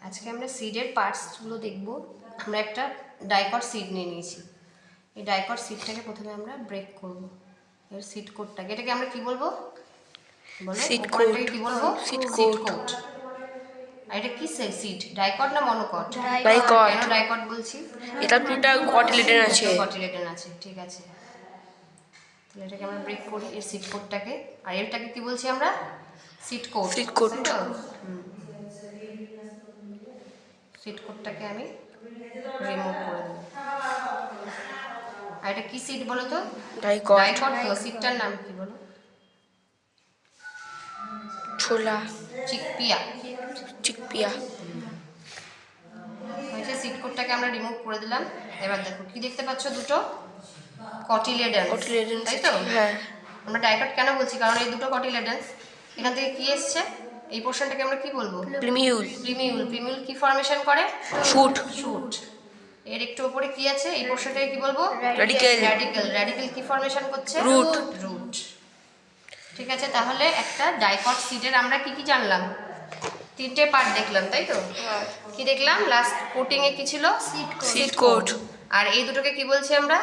আজকে আমরা সিডের পার্টসগুলো দেখব। আমরা একটা ডাইকট সিড নিয়ে নিয়েছি। এই ডাইকট সিডটাকে প্রথমে আমরা ব্রেক করব। এর সিড কোডটাকে, এটাকে আমরা কি বলবো? বলো, উপরেরটাকে কি বলবো? Seed code. আর এটা কি সিড? ডাইকট না মনোকট? ডাইকট। কেন ডাইকট বলছি? এটা দুটো কটিলেডন আছে। কটিলেডন আছে, ঠিক আছে। তাহলে এটাকে আমরা ব্রেক করি, এর সিড কোডটাকে। আর এরটাকে কি বলছি আমরা? Seed code. Seed code. Seed কোডটাকে আমি রিমুভ করে দেব। আর এটা কি সিড বলো তো? ডাইকট। ডাইকট। তো সিডটার নাম কি বলো? ছোলা। চিকপিয়া। চিকপিয়া। হয়েছে, সিড কোডটাকে আমরা রিমুভ করে দিলাম। এবার দেখো কি দেখতে পাচ্ছ? দুটো কটিলেডেন্স, তাই তো? হ্যাঁ। আমরা ডাইকট কেন বলছি? কারণ এই দুটো কটিলেডেন্স, এখান থেকে কি এসছে? এই পোর্শনটাকে আমরা কি বলবো? প্রিমিউল। প্রিমিউল। প্রিমিউল কি ফর্মেশন করে? শুট। শুট। এর একটু উপরে কি আছে? এই পোর্শনটাকে কি বলবো? রেডিকেল। রেডিকেল। রেডিকেল কি ফর্মেশন করছে? রুট। রুট। ঠিক আছে, তাহলে একটা ডাইকট সিডের আমরা কি কি জানলাম? তিনটে পার্ট দেখলাম, তাই তো? কি দেখলাম? লাস্ট কোটিং এ কি ছিল? Seed code. আর এই দুটোকে কি বলছি আমরা?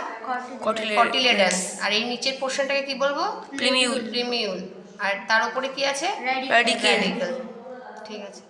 কটিলেডেন্স। আর এই নিচের পোর্শনটাকে কি বলবো? প্রিমিউল। প্রিমিউল। আর তার উপরে কি আছে? রেডিকেল। ঠিক আছে।